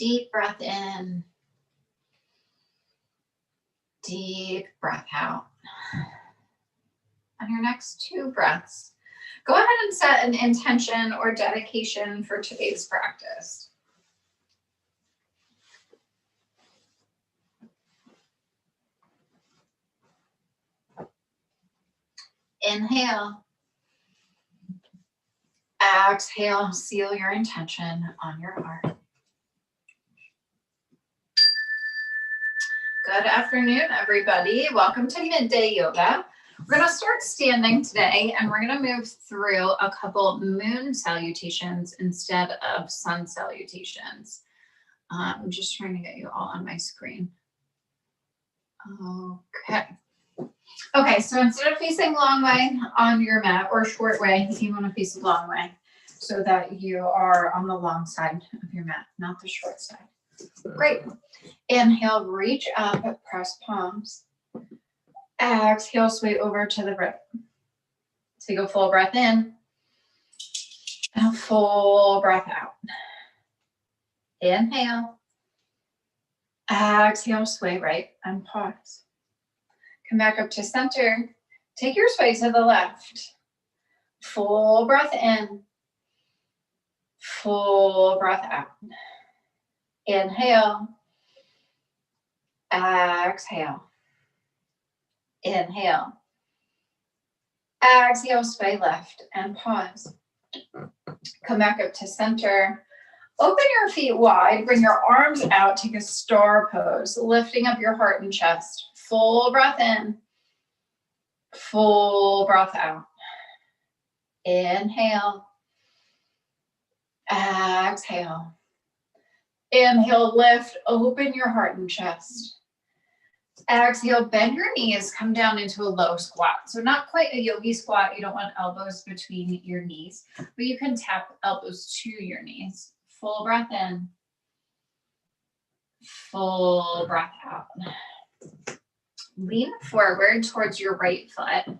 Deep breath in. Deep breath out. On your next 2 breaths, go ahead and set an intention or dedication for today's practice. Inhale. Exhale, seal your intention on your heart. Good afternoon, everybody. Welcome to Midday Yoga. We're going to start standing today, and we're going to move through a couple moon salutations instead of sun salutations. I'm just trying to get you all on my screen. Okay, so instead of facing long way on your mat or short way, you want to face the long way so that you are on the long side of your mat, not the short side. Great. Inhale, reach up, press palms. Exhale, sway over to the right. Take a full breath in and a full breath out. Inhale. Exhale, sway right and pause. Come back up to center. Take your sway to the left. Full breath in. Full breath out. Inhale. Exhale. Inhale. Exhale, sway left and pause. Come back up to center. Open your feet wide. Bring your arms out. Take a star pose, lifting up your heart and chest. Full breath in. Full breath out. Inhale. Exhale. Inhale, lift, open your heart and chest. Exhale, bend your knees, come down into a low squat. So not quite a yogi squat. You don't want elbows between your knees, but you can tap elbows to your knees. Full breath in. Full breath out. Lean forward towards your right foot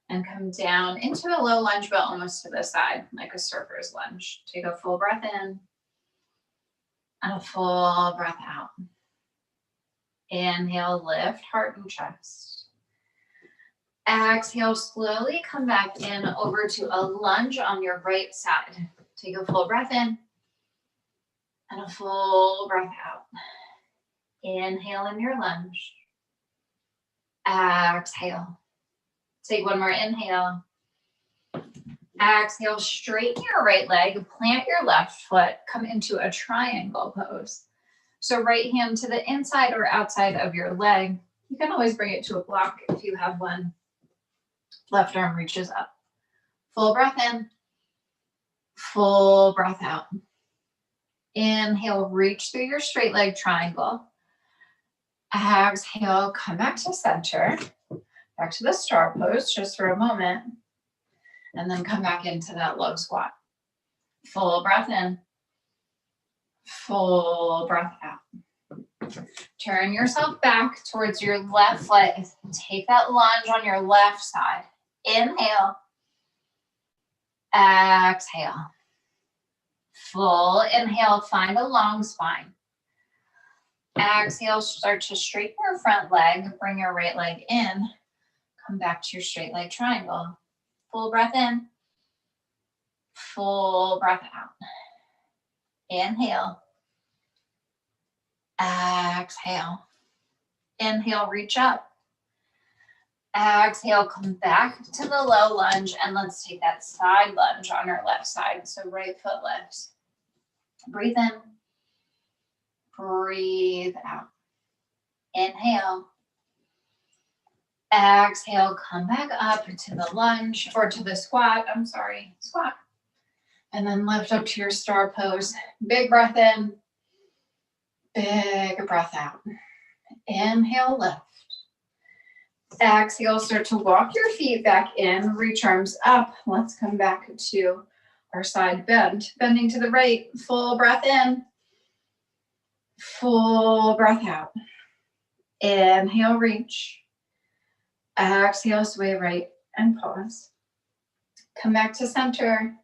and come down into a low lunge, but almost to the side, like a surfer's lunge. Take a full breath in and a full breath out. Inhale, lift heart and chest. Exhale, slowly come back in over to a lunge on your right side. Take a full breath in and a full breath out. Inhale in your lunge. Exhale. Take one more inhale. Exhale, straighten your right leg, plant your left foot, come into a triangle pose. So right hand to the inside or outside of your leg. You can always bring it to a block if you have one. Left arm reaches up. Full breath in. Full breath out. Inhale, reach through your straight leg triangle. Exhale, come back to center. Back to the star pose just for a moment. And then come back into that low squat. Full breath in. Full breath out. Turn yourself back towards your left foot. Take that lunge on your left side. Inhale. Exhale. Full inhale, find a long spine. Exhale, start to straighten your front leg. Bring your right leg in. Come back to your straight leg triangle. Full breath in. Full breath out. Inhale. Exhale. Inhale, reach up. Exhale, come back to the low lunge, and let's take that side lunge on our left side. So right foot lifts. Breathe in. Breathe out. Inhale. Exhale, come back up to the lunge, or to the squat, squat. And then lift up to your star pose. Big breath in, big breath out. Inhale, lift. Exhale, start to walk your feet back in, reach arms up. Let's come back to our side bend. Bending to the right, full breath in, full breath out. Inhale, reach. Exhale, sway right and pause. Come back to center.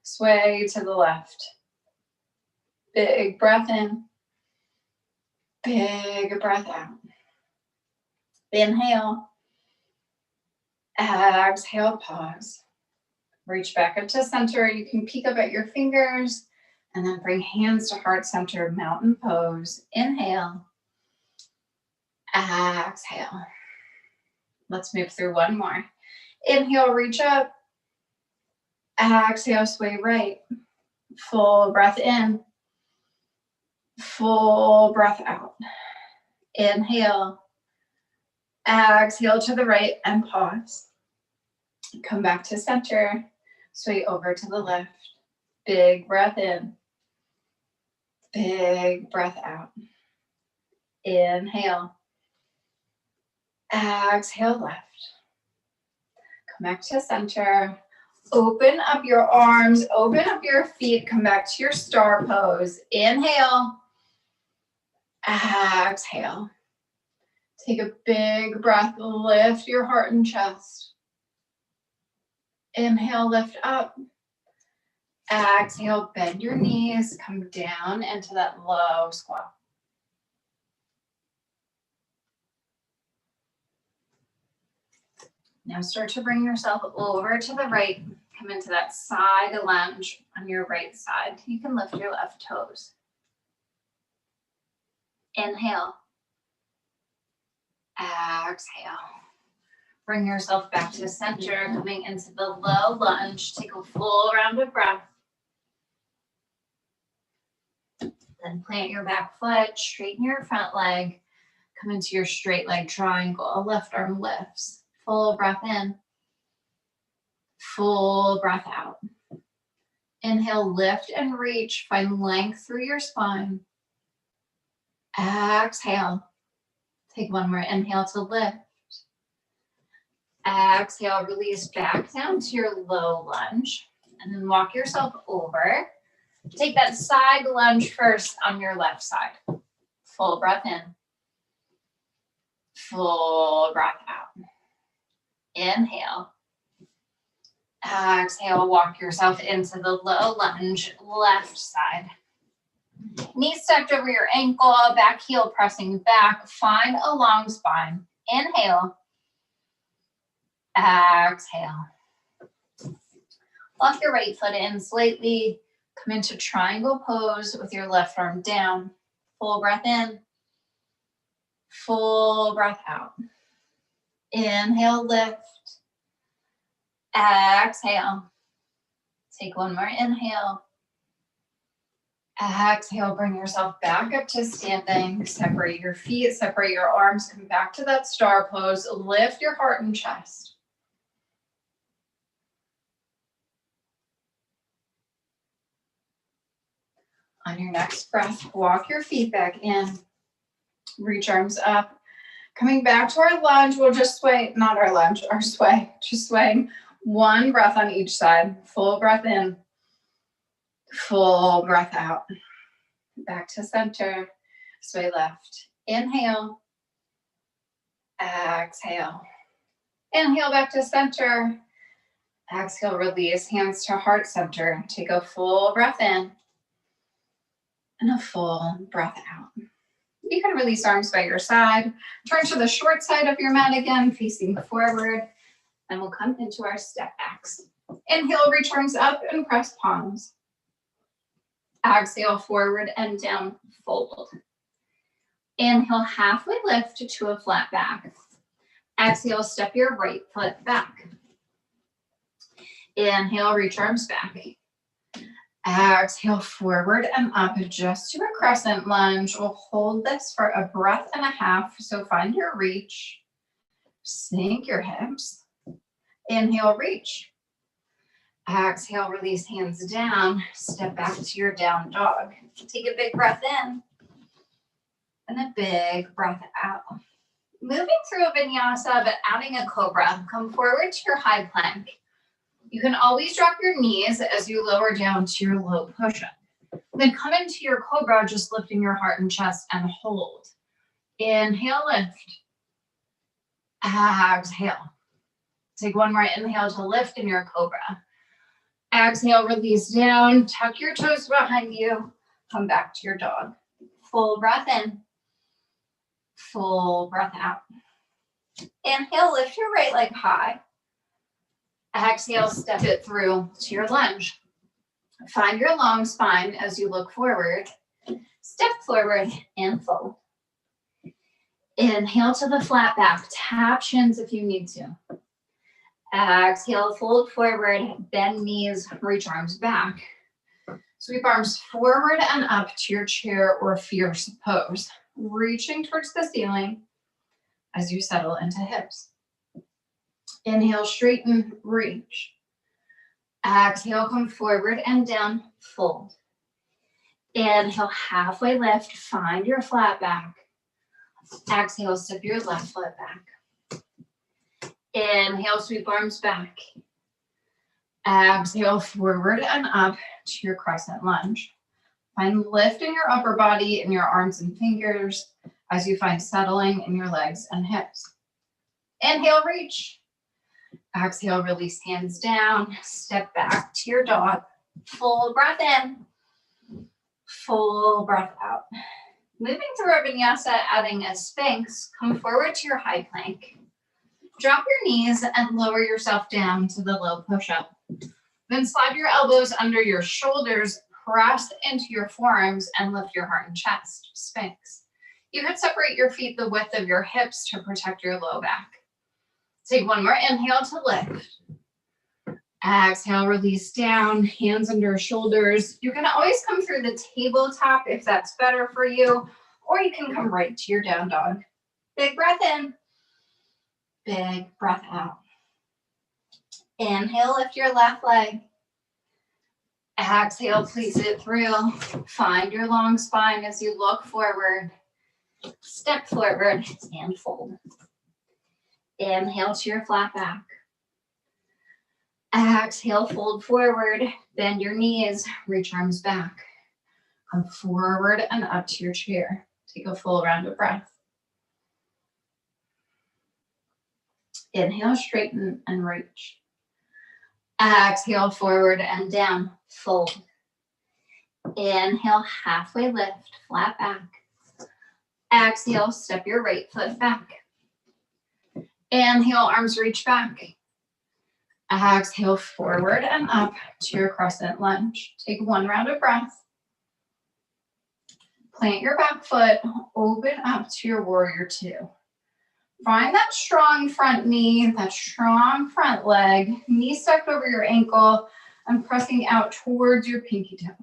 Sway to the left. Big breath in. Big breath out. Inhale. Exhale, pause. Reach back up to center. You can peek up at your fingers and then bring hands to heart center, mountain pose. Inhale. Exhale. Let's move through one more. Inhale, reach up. Exhale, sway right. Full breath in. Full breath out. Inhale. Exhale to the right and pause. Come back to center. Sway over to the left. Big breath in. Big breath out. Inhale. Exhale left. Come back to center. Open up your arms, open up your feet, come back to your star pose. Inhale. Exhale. Take a big breath, lift your heart and chest. Inhale, lift up. Exhale, bend your knees, come down into that low squat. Now start to bring yourself over to the right. Come into that side lunge on your right side. You can lift your left toes. Inhale. Exhale. Bring yourself back to center, coming into the low lunge. Take a full round of breath. Then plant your back foot, straighten your front leg. Come into your straight leg triangle. Left arm lifts. Full breath in. Full breath out. Inhale, lift and reach. Find length through your spine. Exhale. Take one more inhale to lift. Exhale, release back down to your low lunge. And then walk yourself over. Take that side lunge first on your left side. Full breath in. Full breath out. Inhale. Exhale, walk yourself into the low lunge, left side. Knees stacked over your ankle, back heel pressing back. Find a long spine. Inhale. Exhale. Lock your right foot in slightly. Come into triangle pose with your left arm down. Full breath in. Full breath out. Inhale, lift. Exhale. Take one more inhale. Exhale, bring yourself back up to standing. Separate your feet, separate your arms, come back to that star pose. Lift your heart and chest. On your next breath, walk your feet back in. Reach arms up. Coming back to our lunge, we'll just sway, not our lunge, our sway. Just swaying one breath on each side. Full breath in. Full breath out. Back to center. Sway left. Inhale. Exhale. Inhale back to center. Exhale, release hands to heart center. Take a full breath in. And a full breath out. You can release arms by your side. Turn to the short side of your mat again, facing forward. And we'll come into our step backs. Inhale, reach arms up and press palms. Exhale, forward and down, fold. Inhale, halfway lift to a flat back. Exhale, step your right foot back. Inhale, reach arms back. Exhale, forward and up, just to a crescent lunge. We'll hold this for a breath and a half. So find your reach. Sink your hips. Inhale, reach. Exhale, release hands down. Step back to your down dog. Take a big breath in. And a big breath out. Moving through a vinyasa, but adding a cobra. Come forward to your high plank. You can always drop your knees as you lower down to your low push-up. Then come into your cobra, just lifting your heart and chest and hold. Inhale, lift. Exhale. Take one more inhale to lift in your cobra. Exhale, release down. Tuck your toes behind you. Come back to your dog. Full breath in. Full breath out. Inhale, lift your right leg high. Exhale, step it through to your lunge. Find your long spine as you look forward. Step forward and fold. Inhale to the flat back. Tap shins if you need to. Exhale, fold forward, bend knees, reach arms back. Sweep arms forward and up to your chair or fierce pose, reaching towards the ceiling as you settle into hips. Inhale, straighten, reach. Exhale, come forward and down, fold. Inhale, halfway lift, find your flat back. Exhale, step your left foot back. Inhale, sweep arms back. Exhale, forward and up to your crescent lunge. Find lift in your upper body and your arms and fingers as you find settling in your legs and hips. Inhale, reach. Exhale, release hands down. Step back to your dog. Full breath in. Full breath out. Moving through our vinyasa, adding a sphinx, come forward to your high plank. Drop your knees and lower yourself down to the low push-up. Then slide your elbows under your shoulders, press into your forearms, and lift your heart and chest, sphinx. You can separate your feet the width of your hips to protect your low back. Take one more inhale to lift. Exhale, release down, hands under shoulders. You can always come through the tabletop if that's better for you, or you can come right to your down dog. Big breath in, big breath out. Inhale, lift your left leg. Exhale, place it through. Find your long spine as you look forward. Step forward and fold. Inhale to your flat back. Exhale, fold forward, bend your knees, reach arms back. Come forward and up to your chair. Take a full round of breath. Inhale, straighten and reach. Exhale, forward and down, fold. Inhale, halfway lift, flat back. Exhale, step your right foot back. Inhale, arms reach back. Exhale, forward and up to your crescent lunge. Take one round of breath. Plant your back foot, open up to your warrior two. Find that strong front knee, that strong front leg, knee stuck over your ankle and pressing out towards your pinky toe.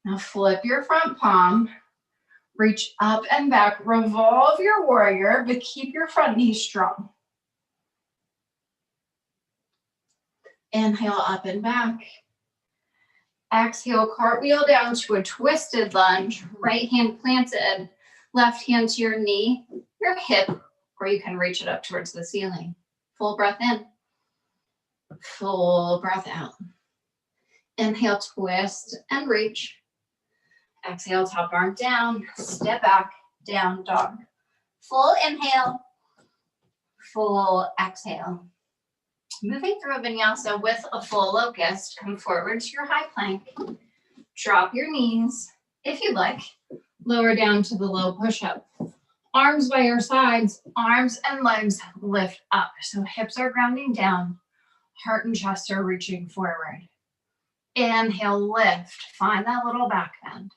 Now flip your front palm, reach up and back, revolve your warrior, but keep your front knee strong. Inhale, up and back. Exhale, cartwheel down to a twisted lunge, right hand planted, left hand to your knee, your hip, or you can reach it up towards the ceiling. Full breath in. Full breath out. Inhale, twist and reach. Exhale, top arm down, step back, down dog. Full inhale, full exhale. Moving through a vinyasa with a full locust, come forward to your high plank. Drop your knees, if you'd like. Lower down to the low push-up. Arms by your sides, arms and legs lift up. So hips are grounding down, heart and chest are reaching forward. Inhale, lift, find that little back bend.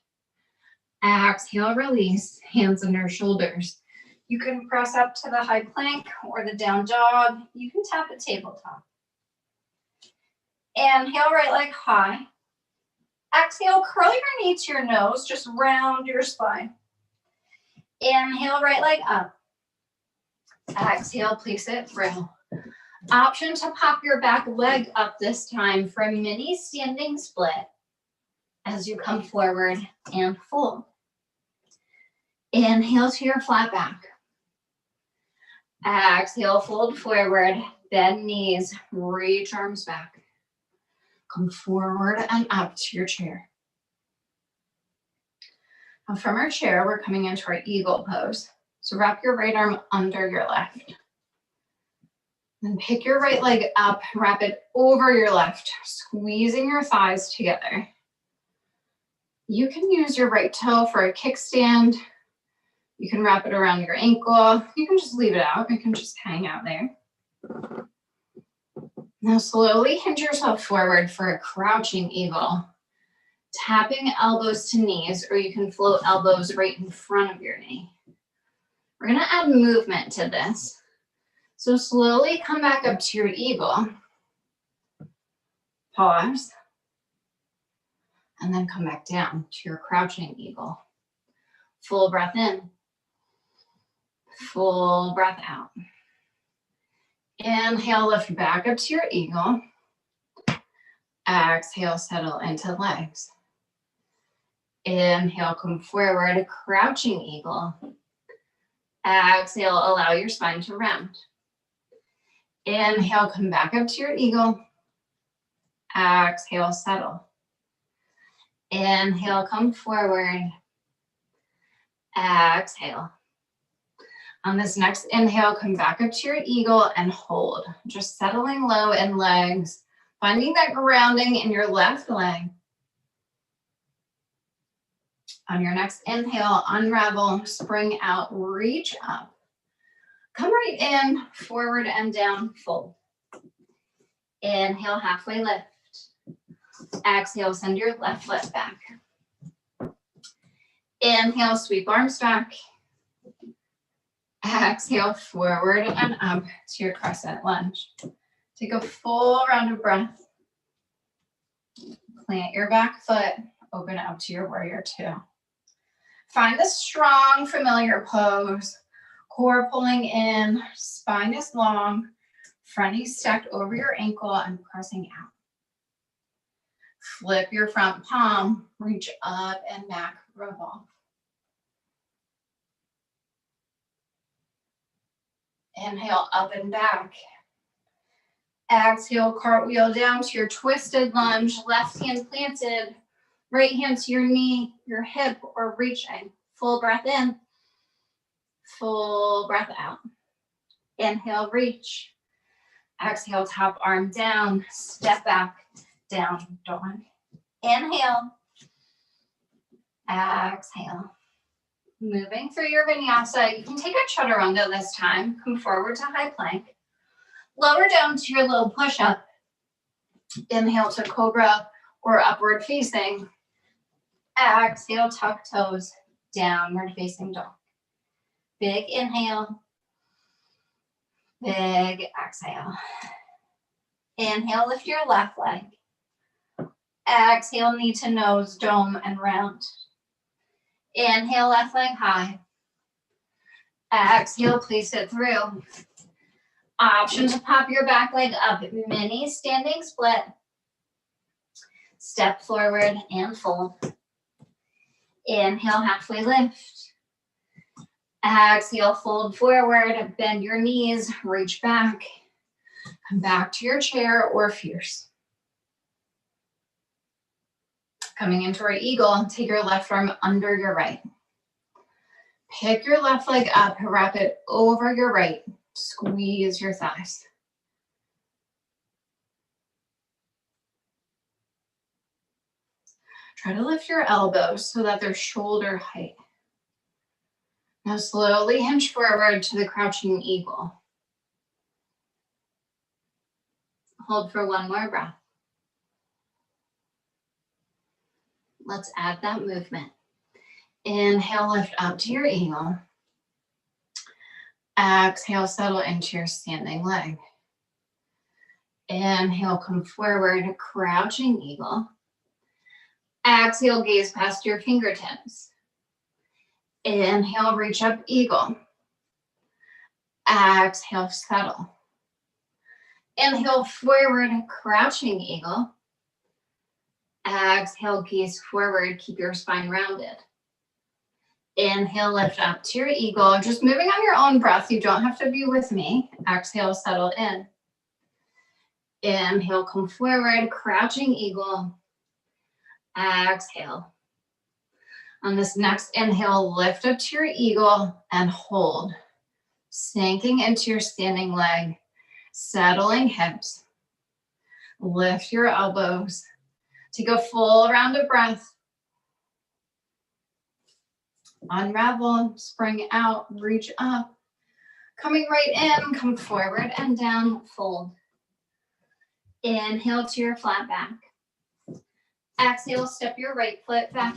Exhale, release, hands under shoulders. You can press up to the high plank or the down dog. You can tap a tabletop. Inhale, right leg high. Exhale, curl your knee to your nose, just round your spine. Inhale, right leg up. Exhale, place it through. Option to pop your back leg up this time for a mini standing split as you come forward and fold. Inhale to your flat back. Exhale, fold forward, bend knees, reach arms back. Come forward and up to your chair. Now from our chair, we're coming into our eagle pose. So wrap your right arm under your left. Then pick your right leg up, wrap it over your left, squeezing your thighs together. You can use your right toe for a kickstand. You can wrap it around your ankle. You can just leave it out. It can just hang out there. Now slowly hinge yourself forward for a crouching eagle. Tapping elbows to knees, or you can float elbows right in front of your knee. We're gonna add movement to this. So slowly come back up to your eagle. Pause. And then come back down to your crouching eagle. Full breath in. Full breath out. Inhale, lift back up to your eagle. Exhale, settle into legs. Inhale, come forward, crouching eagle. Exhale, allow your spine to round. Inhale, come back up to your eagle. Exhale, settle. Inhale, come forward. Exhale. On this next inhale, come back up to your eagle and hold. Just settling low in legs, finding that grounding in your left leg. On your next inhale, unravel, spring out, reach up. Come right in, forward and down, fold. Inhale, halfway lift. Exhale, send your left foot back. Inhale, sweep arms back. Exhale, forward and up to your crescent lunge. Take a full round of breath. Plant your back foot, open up to your warrior two. Find this strong, familiar pose. Core pulling in, spine is long, front knee stacked over your ankle and pressing out. Flip your front palm, reach up and back, revolve. Inhale, up and back. Exhale, cartwheel down to your twisted lunge, left hand planted, right hand to your knee, your hip, or reaching. Full breath in, full breath out. Inhale, reach. Exhale, top arm down, step back, down dog. Inhale. Exhale. Moving through your vinyasa, you can take a chaturanga this time. Come forward to high plank. Lower down to your little push-up. Inhale to cobra or upward facing. Exhale, tuck toes, downward facing dog. Big inhale. Big exhale. Inhale, lift your left leg. Exhale, knee to nose, dome and round. Inhale, left leg high. Exhale, place it through. Option to pop your back leg up, mini standing split. Step forward and fold. Inhale, halfway lift. Exhale, fold forward, bend your knees, reach back. Come back to your chair or fierce. Coming into our eagle, take your left arm under your right. Pick your left leg up, wrap it over your right. Squeeze your thighs. Try to lift your elbows so that they're shoulder height. Now slowly hinge forward to the crouching eagle. Hold for one more breath. Let's add that movement. Inhale, lift up to your eagle. Exhale, settle into your standing leg. Inhale, come forward, crouching eagle. Exhale, gaze past your fingertips. Inhale, reach up, eagle. Exhale, settle. Inhale, forward, crouching eagle. Exhale, gaze forward, keep your spine rounded. Inhale, lift up to your eagle. Just moving on your own breath. You don't have to be with me. Exhale, settle in. Inhale, come forward, crouching eagle. Exhale. On this next inhale, lift up to your eagle and hold. Sinking into your standing leg, settling hips. Lift your elbows. Take a full round of breath. Unravel, spring out, reach up. Coming right in, come forward and down, fold. Inhale to your flat back. Exhale, step your right foot back.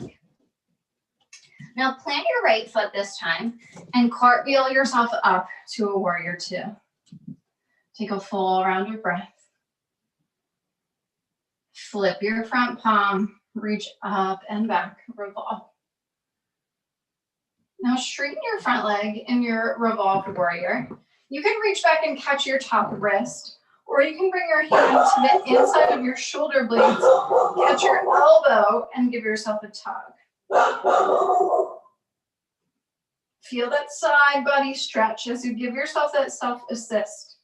Now plant your right foot this time and cartwheel yourself up to a warrior two. Take a full round of breath. Flip your front palm, reach up and back, revolve. Now straighten your front leg in your revolved warrior. You can reach back and catch your top wrist, or you can bring your hand to the inside of your shoulder blades, catch your elbow, and give yourself a tug. Feel that side body stretch as you give yourself that self-assist.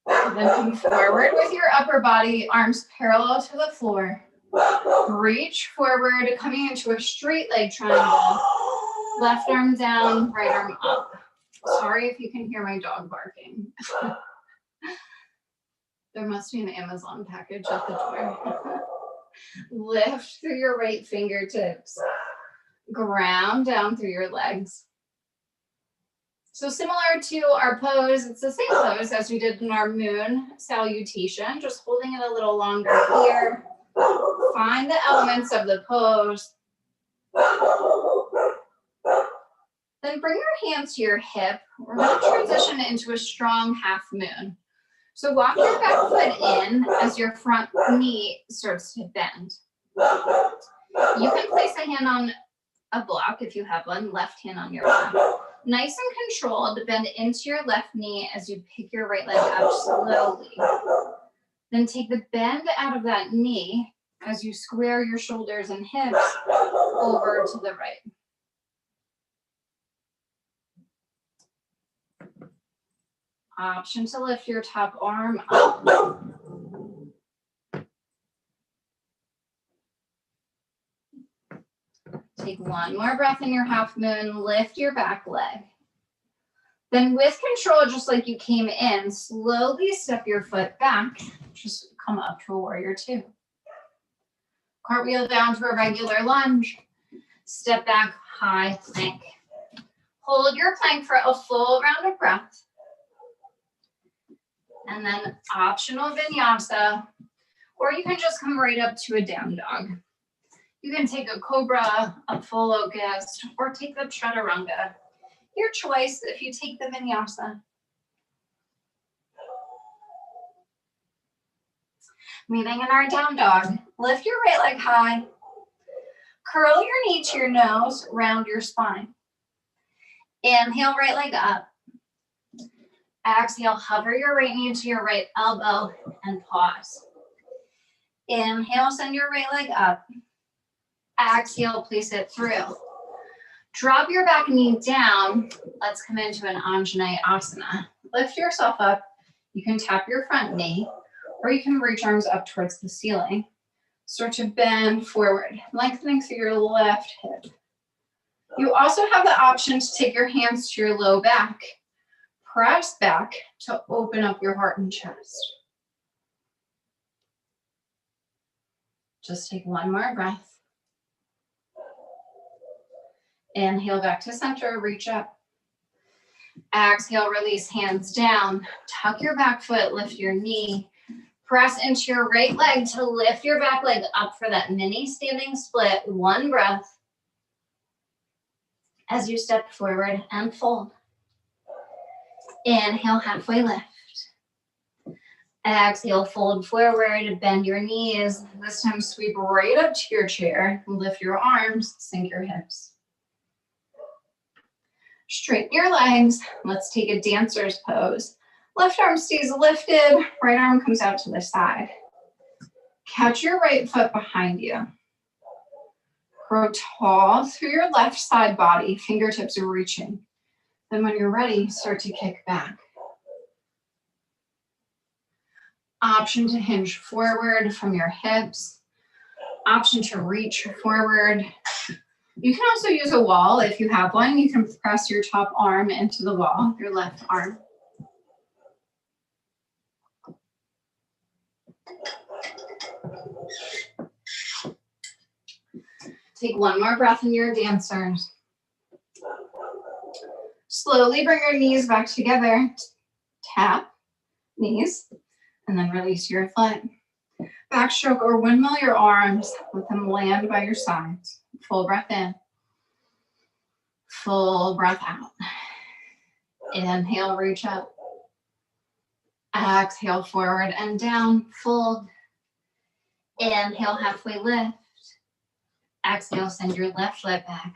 Then come forward with your upper body, arms parallel to the floor. Reach forward, coming into a straight leg triangle. Left arm down, right arm up. Sorry if you can hear my dog barking. There must be an Amazon package at the door. Lift through your right fingertips. Ground down through your legs. So similar to our pose, it's the same pose as we did in our moon salutation, just holding it a little longer here. Find the elements of the pose. Then bring your hands to your hip. We're going to transition into a strong half moon. So walk your back foot in as your front knee starts to bend. You can place a hand on a block if you have one, left hand on your lap. Nice and controlled, bend into your left knee as you pick your right leg up slowly. Then take the bend out of that knee as you square your shoulders and hips over to the right. Option to lift your top arm up. Take one more breath in your half moon, lift your back leg. Then with control, just like you came in, slowly step your foot back. Just come up to a warrior two. Cartwheel down to a regular lunge. Step back, high plank. Hold your plank for a full round of breath. And then optional vinyasa, or you can just come right up to a down dog. You can take a cobra, a full locust, or take the chaturanga. Your choice if you take the vinyasa. Meeting in our down dog, lift your right leg high. Curl your knee to your nose, round your spine. Inhale, right leg up. Exhale, hover your right knee to your right elbow and pause. Inhale, send your right leg up. Exhale, place it through. Drop your back knee down. Let's come into an Anjaneyasana asana. Lift yourself up. You can tap your front knee, or you can reach arms up towards the ceiling. Start to bend forward, lengthening through your left hip. You also have the option to take your hands to your low back. Press back to open up your heart and chest. Just take one more breath. Inhale back to center, reach up. Exhale, release hands down. Tuck your back foot, lift your knee. Press into your right leg to lift your back leg up for that mini standing split. One breath as you step forward and fold. Inhale, halfway lift. Exhale, fold forward, bend your knees. This time sweep right up to your chair. Lift your arms, sink your hips. Straighten your legs. Let's take a dancer's pose. Left arm stays lifted, right arm comes out to the side. Catch your right foot behind you. Grow tall through your left side body, fingertips are reaching. Then when you're ready, start to kick back. Option to hinge forward from your hips. Option to reach forward. You can also use a wall if you have one. You can press your top arm into the wall, your left arm. Take one more breath in your dancers. Slowly bring your knees back together. Tap, knees, and then release your foot. Backstroke or windmill your arms. Let them land by your sides. Full breath in. Full breath out. Inhale, reach up. Exhale, forward and down. Fold. Inhale, halfway lift. Exhale, send your left foot back.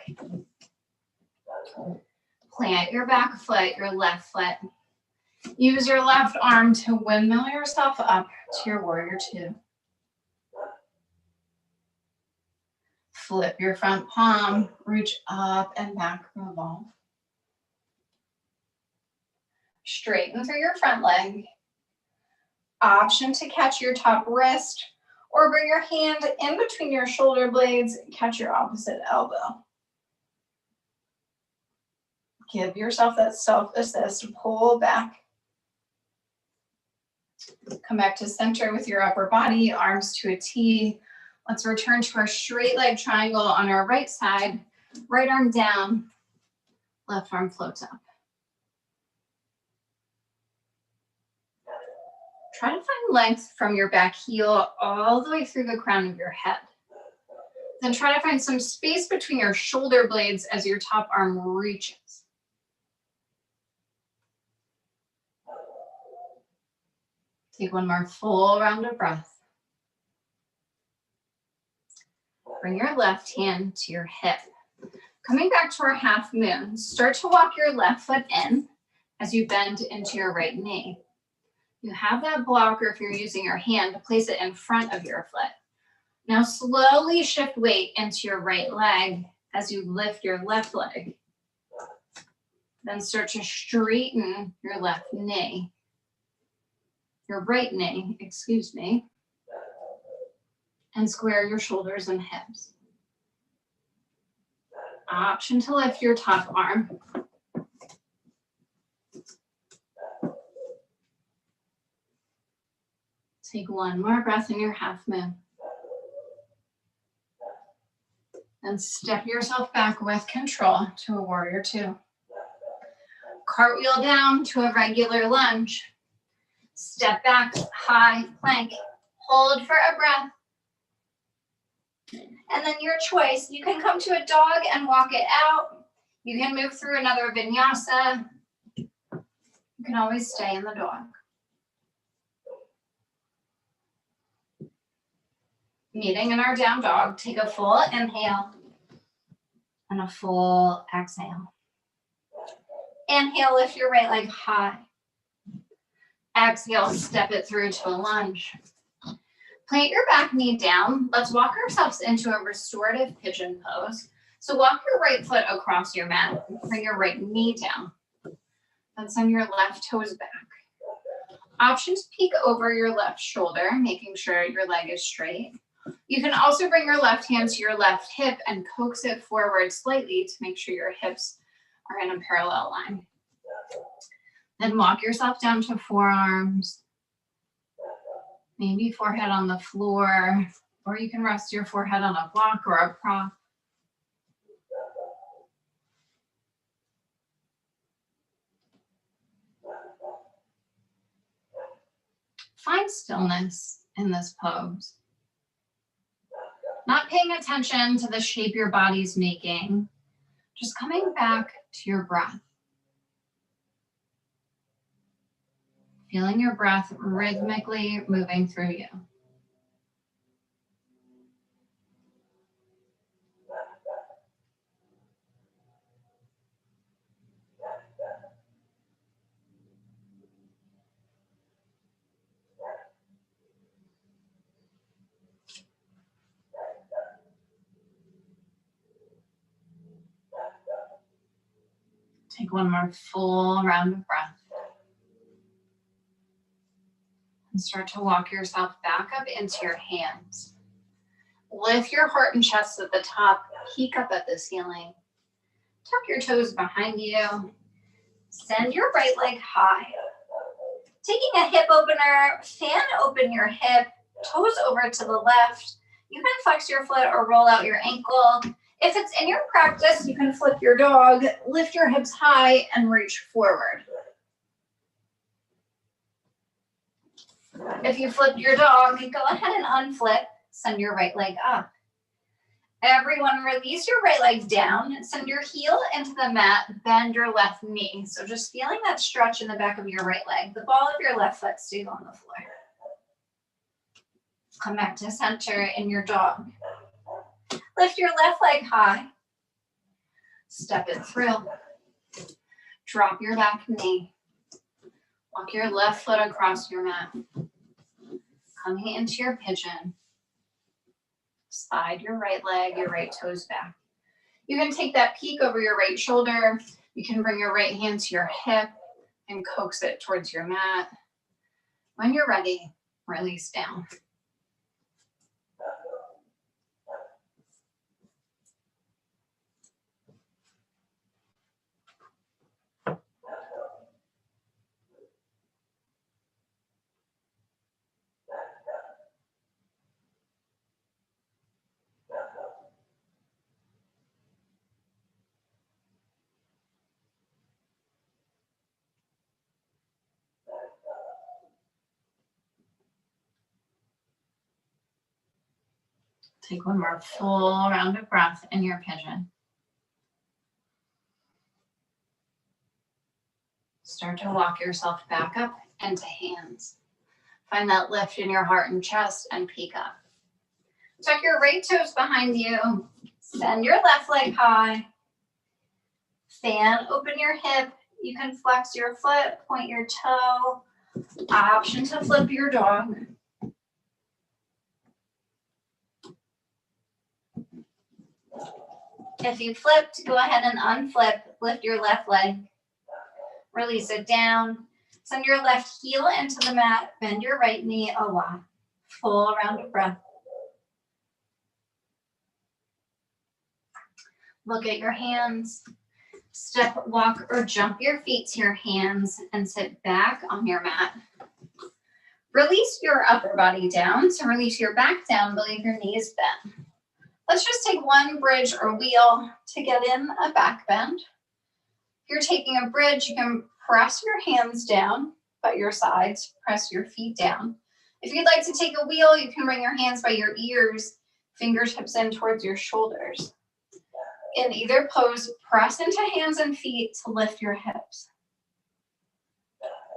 Plant your back foot, your left foot. Use your left arm to windmill yourself up to your warrior two. Flip your front palm, reach up and back, revolve. Straighten through your front leg. Option to catch your top wrist or bring your hand in between your shoulder blades, catch your opposite elbow. Give yourself that self-assist, pull back. Come back to center with your upper body, arms to a T. Let's return to our straight leg triangle on our right side. Right arm down, left arm floats up. Try to find length from your back heel all the way through the crown of your head. Then try to find some space between your shoulder blades as your top arm reaches. Take one more full round of breath. Bring your left hand to your hip. Coming back to our half moon, start to walk your left foot in as you bend into your right knee. You have that blocker if you're using your hand to place it in front of your foot. Now slowly shift weight into your right leg as you lift your left leg. Then start to straighten your left knee. Your right knee, excuse me. And square your shoulders and hips. Option to lift your top arm. Take one more breath in your half moon. And step yourself back with control to a warrior two. Cartwheel down to a regular lunge. Step back, high plank. Hold for a breath. And then your choice, you can come to a dog and walk it out. You can move through another vinyasa. You can always stay in the dog. Meeting in our down dog, take a full inhale and a full exhale. Inhale, lift your right leg high. Exhale, step it through to a lunge. Plant your back knee down. Let's walk ourselves into a restorative pigeon pose. So walk your right foot across your mat. Bring your right knee down. Then send your left toes back. Option to peek over your left shoulder, making sure your leg is straight. You can also bring your left hand to your left hip and coax it forward slightly to make sure your hips are in a parallel line. Then walk yourself down to forearms. Maybe forehead on the floor, or you can rest your forehead on a block or a prop. Find stillness in this pose. Not paying attention to the shape your body's making, just coming back to your breath. Feeling your breath rhythmically moving through you. Take one more full round of breath. And start to walk yourself back up into your hands. Lift your heart and chest at the top. Peek up at the ceiling. Tuck your toes behind you. Send your right leg high. Taking a hip opener, fan open your hip, toes over to the left. You can flex your foot or roll out your ankle. If it's in your practice, you can flip your dog, lift your hips high, and reach forward. If you flip your dog, go ahead and unflip, send your right leg up. Everyone release your right leg down, send your heel into the mat, bend your left knee. So just feeling that stretch in the back of your right leg. The ball of your left foot stays on the floor. Come back to center in your dog. Lift your left leg high. Step it through. Drop your back knee. Walk your left foot across your mat. Coming into your pigeon. Slide your right leg, your right toes back. You can take that peek over your right shoulder. You can bring your right hand to your hip and coax it towards your mat. When you're ready, release down. Take one more full round of breath in your pigeon. Start to walk yourself back up into hands. Find that lift in your heart and chest and peek up. Tuck your right toes behind you. Send your left leg high. Fan open your hip. You can flex your foot, point your toe. Option to flip your dog. If you flipped, go ahead and unflip. Lift your left leg. Release it down. Send your left heel into the mat. Bend your right knee a lot. Full round of breath. Look at your hands. Step, walk, or jump your feet to your hands and sit back on your mat. Release your upper body down. So release your back down, but leave your knees bent. Let's just take one bridge or wheel to get in a back bend. If you're taking a bridge, you can press your hands down by your sides, press your feet down. If you'd like to take a wheel, you can bring your hands by your ears, fingertips in towards your shoulders. In either pose, press into hands and feet to lift your hips.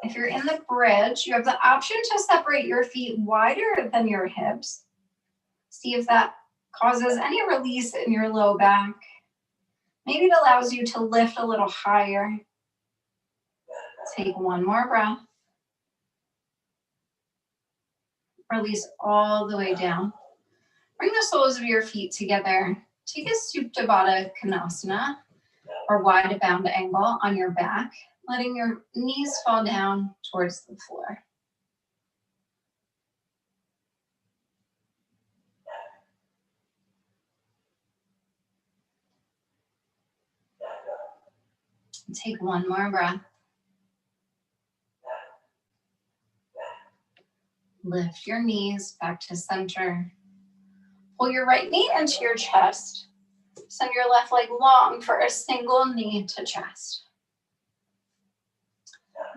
If you're in the bridge, you have the option to separate your feet wider than your hips. See if that causes any release in your low back. Maybe it allows you to lift a little higher. Take one more breath. Release all the way down. Bring the soles of your feet together. Take a Supta Baddha Konasana, or wide bound angle on your back, letting your knees fall down towards the floor. Take one more breath. Lift your knees back to center. Pull your right knee into your chest. Send your left leg long for a single knee to chest.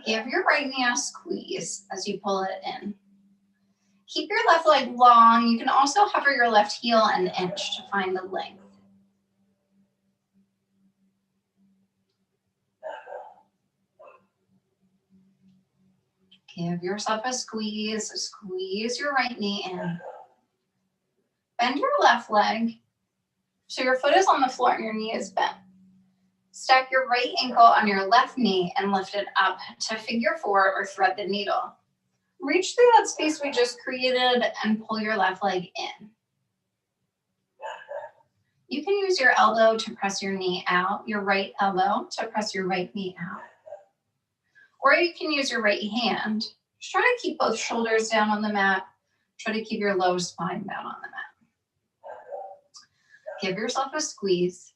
Give your right knee a squeeze as you pull it in. Keep your left leg long. You can also hover your left heel an inch to find the length. Give yourself a squeeze. Squeeze your right knee in. Bend your left leg so your foot is on the floor and your knee is bent. Stack your right ankle on your left knee and lift it up to figure four or thread the needle. Reach through that space we just created and pull your left leg in. You can use your elbow to press your knee out, your right elbow to press your right knee out. Or you can use your right hand. Just try to keep both shoulders down on the mat. Try to keep your low spine down on the mat. Give yourself a squeeze.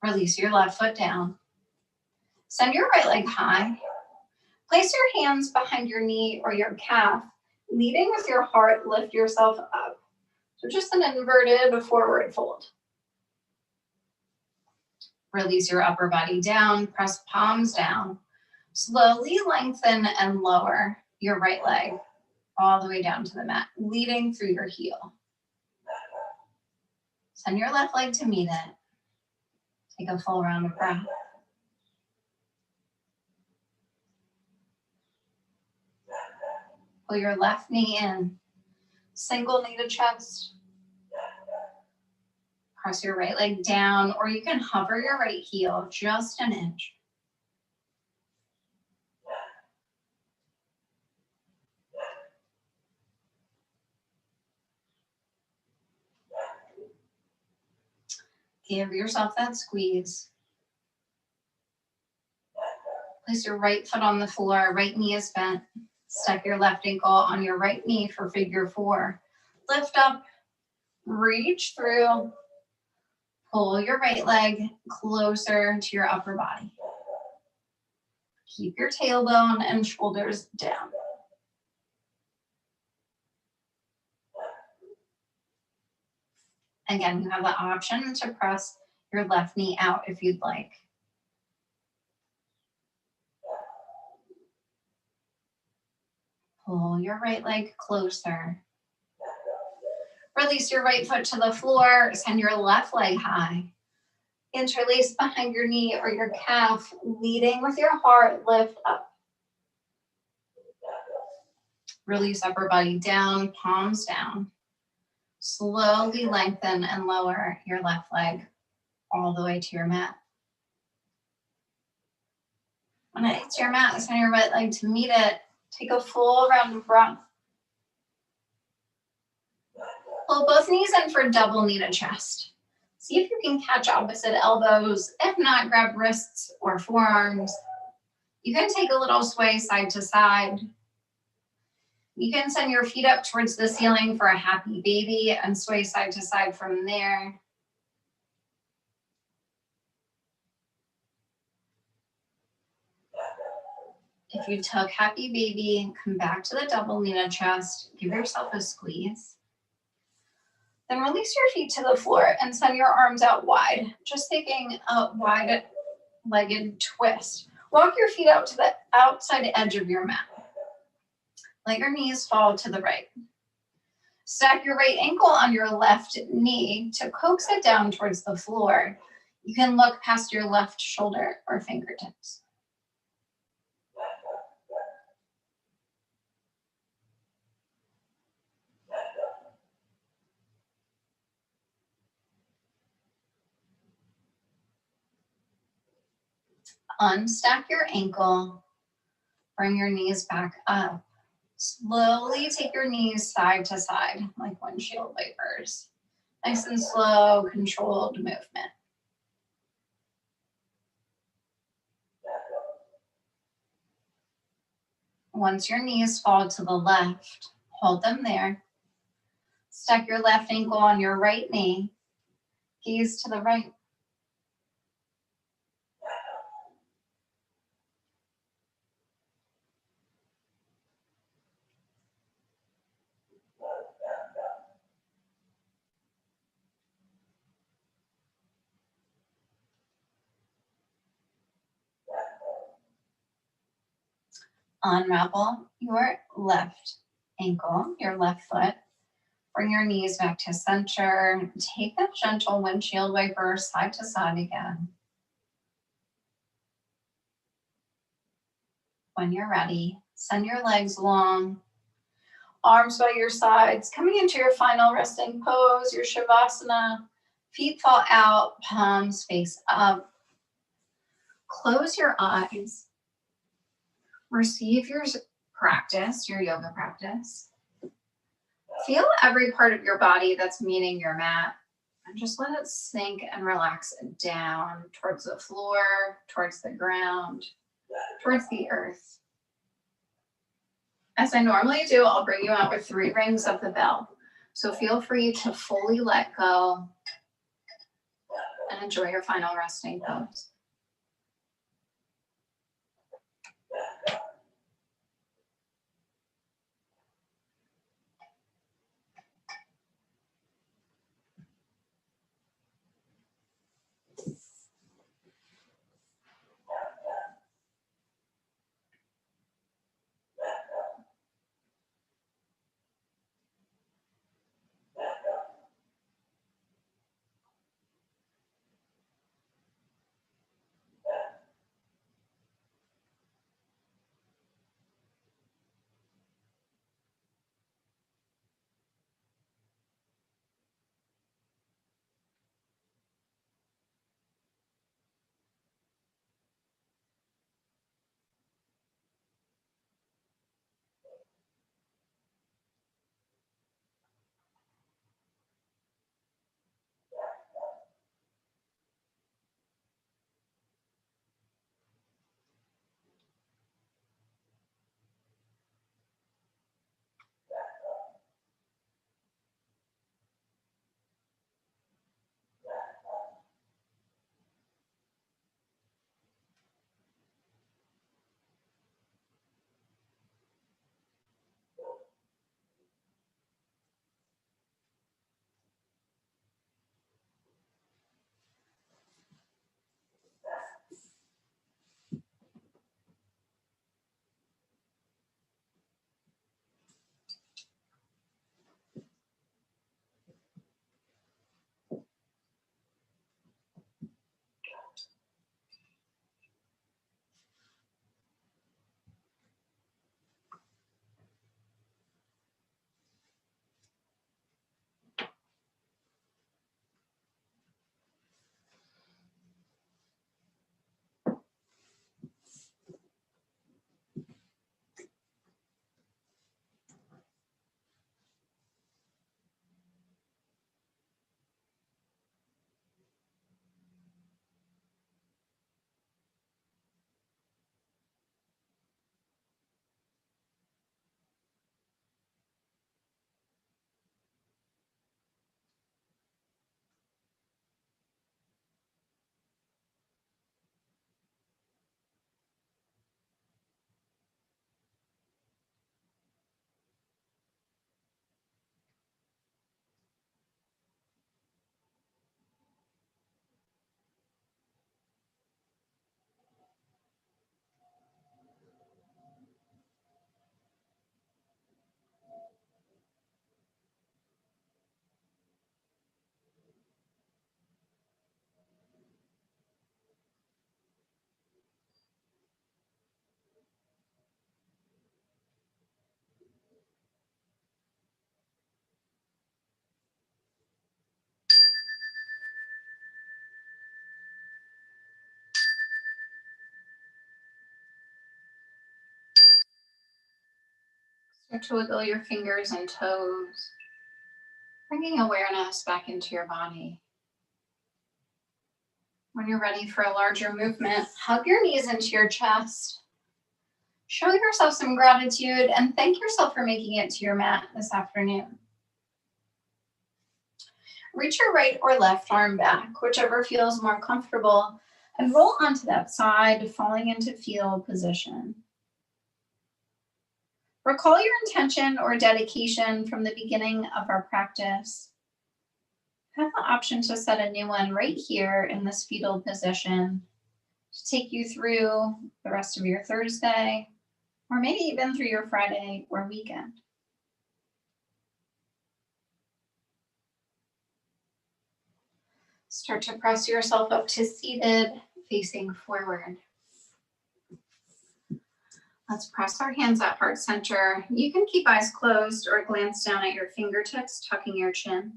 Release your left foot down. Send your right leg high. Place your hands behind your knee or your calf. Leading with your heart, lift yourself up. So just an inverted forward fold. Release your upper body down, press palms down. Slowly lengthen and lower your right leg all the way down to the mat, leading through your heel. Send your left leg to meet it. Take a full round of breath. Pull your left knee in. Single knee to chest. Press your right leg down, or you can hover your right heel just an inch. Give yourself that squeeze. Place your right foot on the floor, right knee is bent. Step your left ankle on your right knee for figure four. Lift up, reach through, pull your right leg closer to your upper body. Keep your tailbone and shoulders down. Again, you have the option to press your left knee out if you'd like. Pull your right leg closer. Release your right foot to the floor. Send your left leg high. Interlace behind your knee or your calf, leading with your heart, lift up. Release upper body down, palms down. Slowly lengthen and lower your left leg all the way to your mat. When it hits your mat, send your right leg to meet it. Take a full round of breath. Pull both knees in for double knee to chest. See if you can catch opposite elbows. If not, grab wrists or forearms. You can take a little sway side to side. You can send your feet up towards the ceiling for a happy baby and sway side to side from there. If you took happy baby, come back to the double knee to chest. Give yourself a squeeze. Then release your feet to the floor and send your arms out wide. Just taking a wide-legged twist. Walk your feet out to the outside edge of your mat. Let your knees fall to the right. Stack your right ankle on your left knee to coax it down towards the floor. You can look past your left shoulder or fingertips. Unstack your ankle. Bring your knees back up. Slowly take your knees side to side like windshield wipers. Nice and slow, controlled movement. Once your knees fall to the left, hold them there. Stack your left ankle on your right knee. Gaze to the right. Unravel your left ankle, your left foot. Bring your knees back to center. Take a gentle windshield wiper side to side again. When you're ready, send your legs long. Arms by your sides, coming into your final resting pose, your Shavasana. Feet fall out, palms face up. Close your eyes. Receive your practice, your yoga practice. Feel every part of your body that's meeting your mat and just let it sink and relax down towards the floor, towards the ground, towards the earth. As I normally do, I'll bring you out with 3 rings of the bell. So feel free to fully let go and enjoy your final resting pose. Start to wiggle your fingers and toes, bringing awareness back into your body. When you're ready for a larger movement, hug your knees into your chest. Show yourself some gratitude and thank yourself for making it to your mat this afternoon. Reach your right or left arm back, whichever feels more comfortable, and roll onto that side, falling into fetal position. Recall your intention or dedication from the beginning of our practice. Have the option to set a new one right here in this fetal position to take you through the rest of your Thursday, or maybe even through your Friday or weekend. Start to press yourself up to seated, facing forward. Let's press our hands at heart center. You can keep eyes closed or glance down at your fingertips, tucking your chin.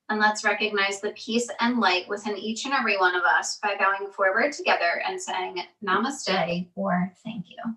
And let's recognize the peace and light within each and every one of us by bowing forward together and saying namaste or thank you.